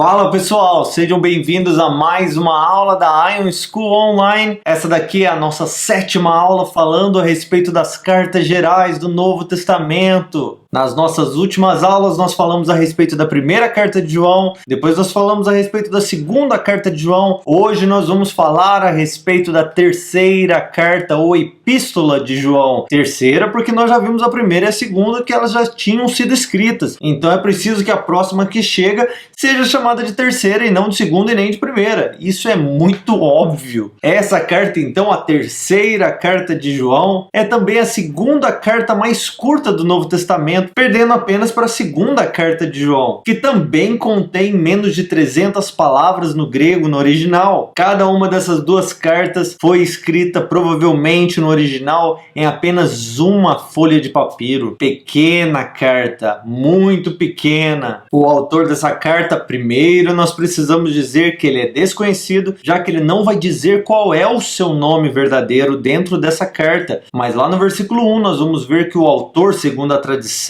Fala pessoal, sejam bem-vindos a mais uma aula da Ion School Online. Essa daqui é a nossa 7ª aula falando a respeito das cartas gerais do Novo Testamento. Nas nossas últimas aulas nós falamos a respeito da primeira carta de João, depois nós falamos a respeito da segunda carta de João. Hoje nós vamos falar a respeito da terceira carta ou epístola de João. Terceira porque nós já vimos a primeira e a segunda que elas já tinham sido escritas. Então é preciso que a próxima que chega seja chamada de terceira e não de segunda e nem de primeira. Isso é muito óbvio. Essa carta então, a terceira carta de João, é também a segunda carta mais curta do Novo Testamento, perdendo apenas para a segunda carta de João, que também contém menos de 300 palavras no grego, no original. Cada uma dessas duas cartas foi escrita provavelmente no original em apenas uma folha de papiro. Pequena carta, muito pequena. O autor dessa carta, primeiro, nós precisamos dizer que ele é desconhecido, já que ele não vai dizer qual é o seu nome verdadeiro dentro dessa carta. Mas lá no versículo 1 nós vamos ver que o autor, segundo a tradição,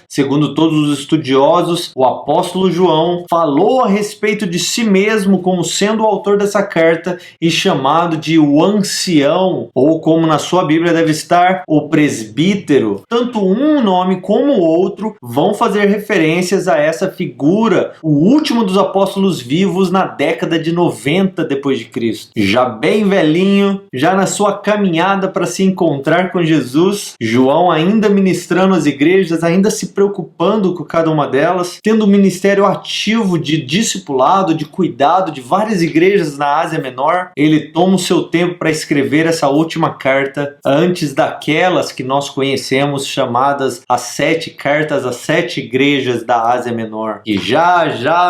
segundo todos os estudiosos, o apóstolo João falou a respeito de si mesmo como sendo o autor dessa carta e chamado de o ancião, ou como na sua Bíblia deve estar, o presbítero. Tanto um nome como o outro vão fazer referências a essa figura, o último dos apóstolos vivos na década de 90 depois de Cristo. Já bem velhinho, já na sua caminhada para se encontrar com Jesus, João ainda ministrando as igrejas, ainda se preocupando com cada uma delas, tendo um ministério ativo de discipulado, de cuidado de várias igrejas na Ásia Menor. Ele toma o seu tempo para escrever essa última carta antes daquelas que nós conhecemos chamadas as 7 cartas às 7 igrejas da Ásia Menor. E já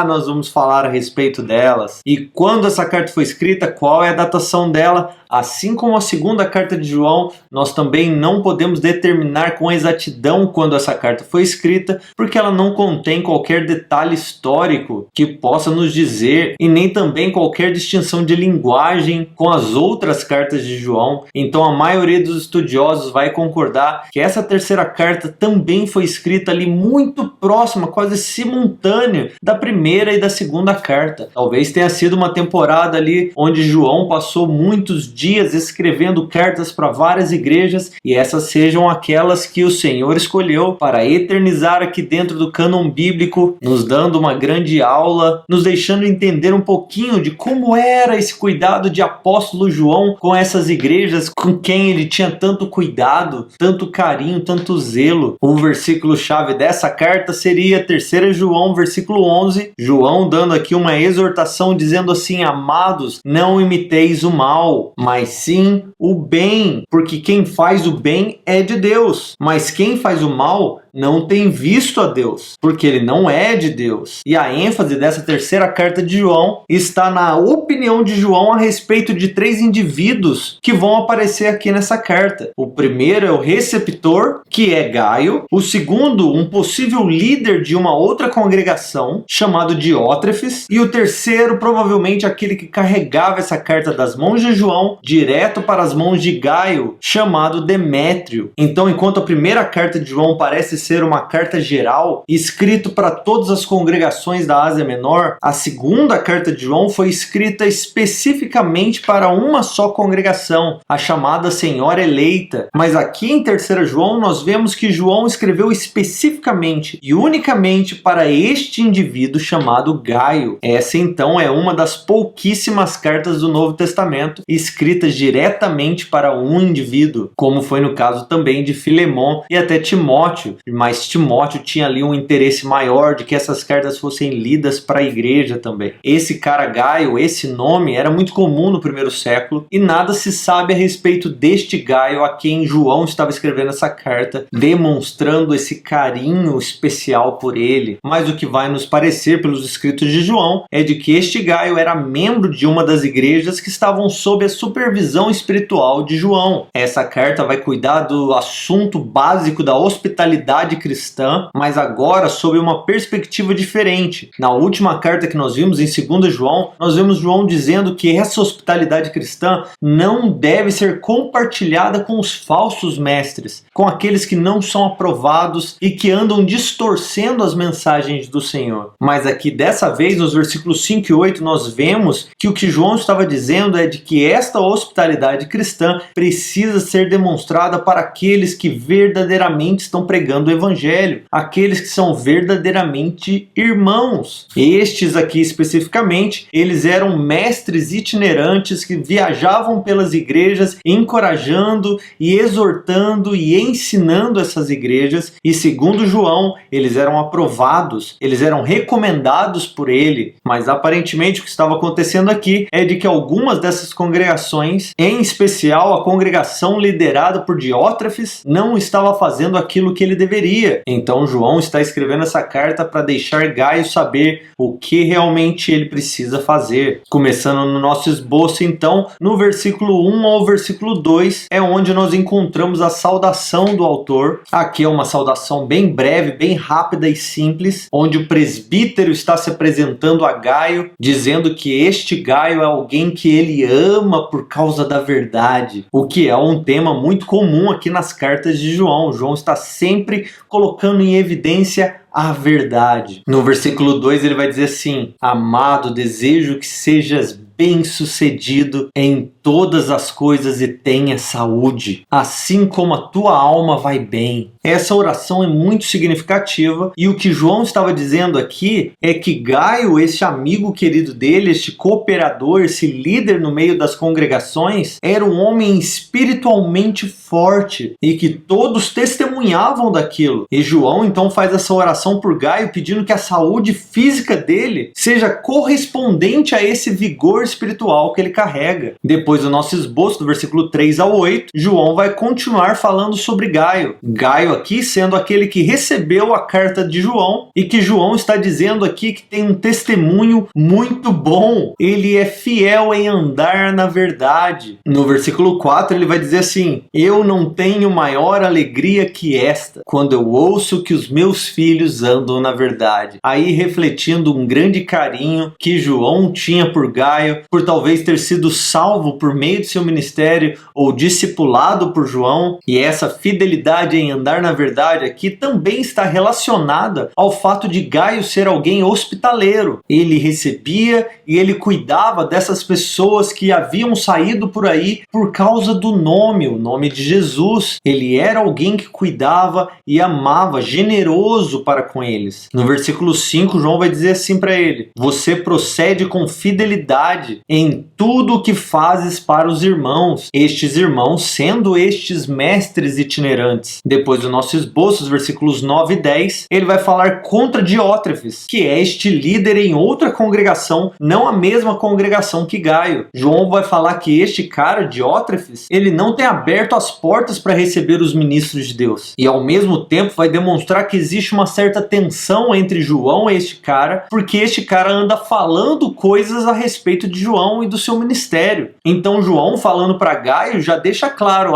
nós vamos falar a respeito delas. E quando essa carta foi escrita, qual é a datação dela? Assim como a segunda carta de João, nós também não podemos determinar com exatidão quando essa carta foi escrita, porque ela não contém qualquer detalhe histórico que possa nos dizer, e nem também qualquer distinção de linguagem com as outras cartas de João. Então a maioria dos estudiosos vai concordar que essa terceira carta também foi escrita ali muito próxima, quase simultânea da primeira e da segunda carta. Talvez tenha sido uma temporada ali onde João passou muitos dias escrevendo cartas para várias igrejas, e essas sejam aquelas que o Senhor escolheu para eternizar aqui dentro do cânon bíblico, nos dando uma grande aula, nos deixando entender um pouquinho de como era esse cuidado de apóstolo João com essas igrejas com quem ele tinha tanto cuidado, tanto carinho, tanto zelo. O versículo chave dessa carta seria 3 João, versículo 11, João dando aqui uma exortação dizendo assim: amados, não imiteis o mal, mas sim o bem, porque quem faz o bem é de Deus, mas quem faz o mal não tem visto a Deus, porque ele não é de Deus. E a ênfase dessa terceira carta de João está na opinião de João a respeito de 3 indivíduos que vão aparecer aqui nessa carta. O primeiro é o receptor, que é Gaio. O segundo, um possível líder de uma outra congregação, chamado Diótrefes. E o terceiro, provavelmente aquele que carregava essa carta das mãos de João direto para as mãos de Gaio, chamado Demétrio. Então, enquanto a primeira carta de João parece ser uma carta geral, escrito para todas as congregações da Ásia Menor, a segunda carta de João foi escrita especificamente para uma só congregação, a chamada Senhora Eleita. Mas aqui em 3 João nós vemos que João escreveu especificamente e unicamente para este indivíduo chamado Gaio. Essa então é uma das pouquíssimas cartas do Novo Testamento escritas diretamente para um indivíduo, como foi no caso também de Filemon e até Timóteo. Mas Timóteo tinha ali um interesse maior de que essas cartas fossem lidas para a igreja também. Esse cara Gaio, esse nome, era muito comum no primeiro século e nada se sabe a respeito deste Gaio a quem João estava escrevendo essa carta, demonstrando esse carinho especial por ele. Mas o que vai nos parecer pelos escritos de João é de que este Gaio era membro de uma das igrejas que estavam sob a supervisão espiritual de João. Essa carta vai cuidar do assunto básico da hospitalidade hospitalidade cristã, mas agora sob uma perspectiva diferente. Na última carta que nós vimos, em 2 João, nós vemos João dizendo que essa hospitalidade cristã não deve ser compartilhada com os falsos mestres, com aqueles que não são aprovados e que andam distorcendo as mensagens do Senhor. Mas aqui, dessa vez, nos versículos 5 e 8, nós vemos que o que João estava dizendo é de que esta hospitalidade cristã precisa ser demonstrada para aqueles que verdadeiramente estão pregando o Evangelho, aqueles que são verdadeiramente irmãos. Estes aqui especificamente, eles eram mestres itinerantes que viajavam pelas igrejas, encorajando e exortando e ensinando essas igrejas, e segundo João, eles eram aprovados, eles eram recomendados por ele, mas aparentemente o que estava acontecendo aqui é de que algumas dessas congregações, em especial a congregação liderada por Diótrefes, não estava fazendo aquilo que ele deveria. Então João está escrevendo essa carta para deixar Gaio saber o que realmente ele precisa fazer. Começando no nosso esboço, então, no versículo 1 ao versículo 2 é onde nós encontramos a saudação do autor. Aqui é uma saudação bem breve, bem rápida e simples, onde o presbítero está se apresentando a Gaio, dizendo que este Gaio é alguém que ele ama por causa da verdade, o que é um tema muito comum aqui nas cartas de João. João está sempre colocando em evidência a verdade. No versículo 2 ele vai dizer assim: amado, desejo que sejas bem-sucedido em todas as coisas e tenha saúde, assim como a tua alma vai bem. Essa oração é muito significativa, e o que João estava dizendo aqui é que Gaio, este amigo querido dele, este cooperador, esse líder no meio das congregações, era um homem espiritualmente forte e que todos testemunhavam daquilo. E João então faz essa oração por Gaio, pedindo que a saúde física dele seja correspondente a esse vigor espiritual que ele carrega. Depois do nosso esboço, do versículo 3 ao 8, João vai continuar falando sobre Gaio. Gaio aqui sendo aquele que recebeu a carta de João, e que João está dizendo aqui que tem um testemunho muito bom. Ele é fiel em andar na verdade. No versículo 4 ele vai dizer assim: eu não tenho maior alegria que esta, quando eu ouço que os meus filhos andam na verdade. Aí refletindo um grande carinho que João tinha por Gaio, por talvez ter sido salvo por meio de seu ministério ou discipulado por João, e essa fidelidade em andar na verdade aqui também está relacionada ao fato de Gaio ser alguém hospitaleiro. Ele recebia e ele cuidava dessas pessoas que haviam saído por aí por causa do nome, o nome de Jesus. Ele era alguém que cuidava e amava, generoso para com eles. No versículo 5, João vai dizer assim para ele: você procede com fidelidade em tudo o que fazes para os irmãos, estes irmãos sendo estes mestres itinerantes. Depois do nosso esboço, os versículos 9 e 10, ele vai falar contra Diótrefes, que é este líder em outra congregação, não a mesma congregação que Gaio. João vai falar que este cara, Diótrefes, ele não tem aberto as portas para receber os ministros de Deus. E ao mesmo tempo vai demonstrar que existe uma certa tensão entre João e este cara, porque este cara anda falando coisas a respeito de João e do seu ministério. Então João, falando para Gaio, já deixa claro: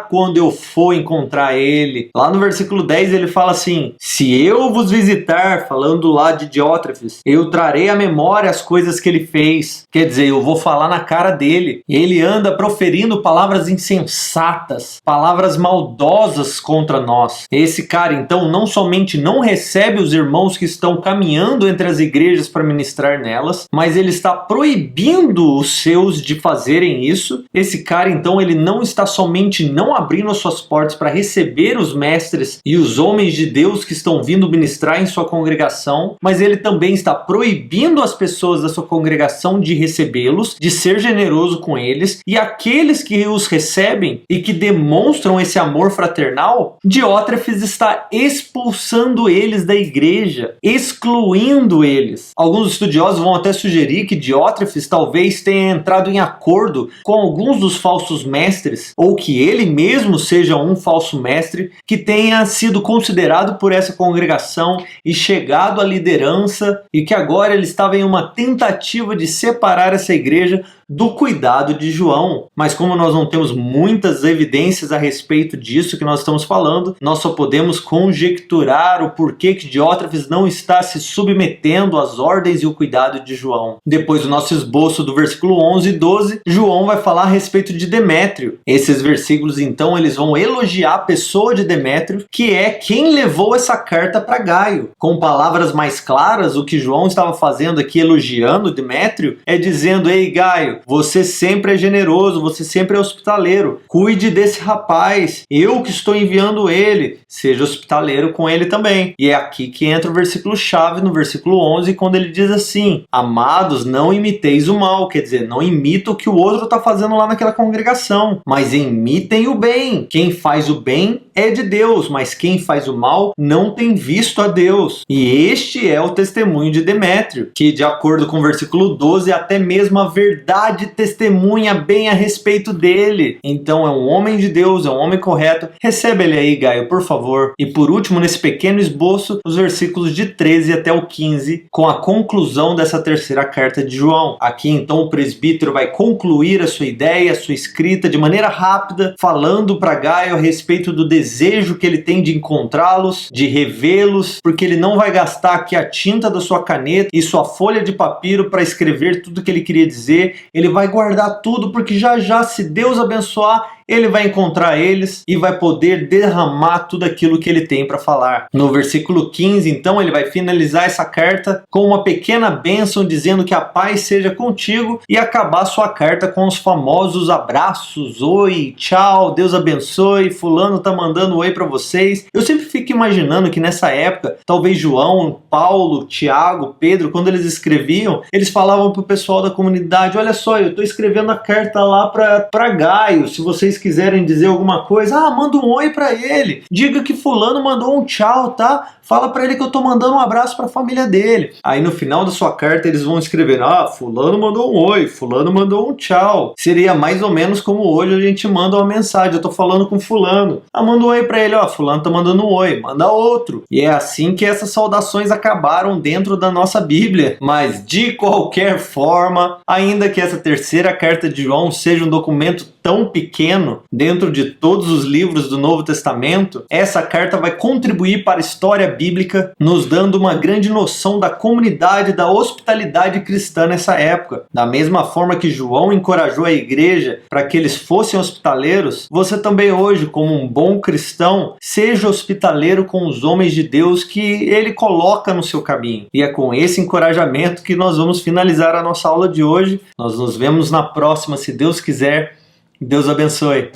quando eu for encontrar ele. Lá no versículo 10 ele fala assim: se eu vos visitar, falando lá de Diótrefes, eu trarei à memória as coisas que ele fez. Quer dizer, eu vou falar na cara dele. Ele anda proferindo palavras insensatas, palavras maldosas contra nós. Esse cara então não somente não recebe os irmãos que estão caminhando entre as igrejas para ministrar nelas, mas ele está proibindo os seus de fazerem isso. Esse cara então ele não está somente não abrindo as suas portas para receber os mestres e os homens de Deus que estão vindo ministrar em sua congregação, mas ele também está proibindo as pessoas da sua congregação de recebê-los, de ser generoso com eles, e aqueles que os recebem e que demonstram esse amor fraternal, Diótrefes está expulsando eles da igreja, excluindo eles. Alguns estudiosos vão até sugerir que Diótrefes talvez tenha entrado em acordo com alguns dos falsos mestres, ou que ele mesmo seja um falso mestre que tenha sido considerado por essa congregação e chegado à liderança, e que agora ele estava em uma tentativa de separar essa igreja do cuidado de João. Mas como nós não temos muitas evidências a respeito disso que nós estamos falando, nós só podemos conjecturar o porquê que Diótrefes não está se submetendo às ordens e o cuidado de João. Depois do nosso esboço do versículo 11 e 12, João vai falar a respeito de Demétrio. Esses versículos, então, eles vão elogiar a pessoa de Demétrio, que é quem levou essa carta para Gaio. Com palavras mais claras, o que João estava fazendo aqui, elogiando Demétrio, é dizendo: ei, Gaio, você sempre é generoso, você sempre é hospitaleiro, cuide desse rapaz, eu que estou enviando ele, seja hospitaleiro com ele também. E é aqui que entra o versículo chave, no versículo 11, quando ele diz assim: amados, não imiteis o mal, quer dizer, não imita o que o outro está fazendo lá naquela congregação, mas imitem o bem. Quem faz o bem é de Deus, mas quem faz o mal não tem visto a Deus. E este é o testemunho de Demétrio, que, de acordo com o versículo 12, até mesmo a verdade testemunha bem a respeito dele. Então é um homem de Deus, é um homem correto. Recebe ele aí, Gaio, por favor. E por último, nesse pequeno esboço, os versículos de 13 até o 15, com a conclusão dessa terceira carta de João. Aqui então o presbítero vai concluir a sua ideia, a sua escrita de maneira rápida, falando para Gaio a respeito do desejo que ele tem de encontrá-los, de revê-los, porque ele não vai gastar aqui a tinta da sua caneta e sua folha de papiro para escrever tudo o que ele queria dizer. Ele vai guardar tudo, porque já, se Deus abençoar, ele vai encontrar eles e vai poder derramar tudo aquilo que ele tem para falar. No versículo 15, então, ele vai finalizar essa carta com uma pequena bênção, dizendo que a paz seja contigo, e acabar sua carta com os famosos abraços: oi, tchau, Deus abençoe, fulano tá mandando oi para vocês. Eu sempre fico imaginando que nessa época, talvez João, Paulo, Tiago, Pedro, quando eles escreviam, eles falavam pro pessoal da comunidade: olha só, eu tô escrevendo a carta lá para Gaio, se vocês quiserem dizer alguma coisa, manda um oi pra ele, diga que fulano mandou um tchau, tá? Fala pra ele que eu tô mandando um abraço pra família dele. Aí no final da sua carta eles vão escrever: fulano mandou um oi, fulano mandou um tchau. Seria mais ou menos como hoje a gente manda uma mensagem: eu tô falando com fulano, manda um oi pra ele, fulano tá mandando um oi, manda outro. E é assim que essas saudações acabaram dentro da nossa Bíblia. Mas de qualquer forma, ainda que essa terceira carta de João seja um documento tão pequeno dentro de todos os livros do Novo Testamento, essa carta vai contribuir para a história bíblica, nos dando uma grande noção da comunidade, da hospitalidade cristã nessa época. Da mesma forma que João encorajou a igreja para que eles fossem hospitaleiros, você também hoje, como um bom cristão, seja hospitaleiro com os homens de Deus que ele coloca no seu caminho. E é com esse encorajamento que nós vamos finalizar a nossa aula de hoje. Nós nos vemos na próxima, se Deus quiser. Deus abençoe.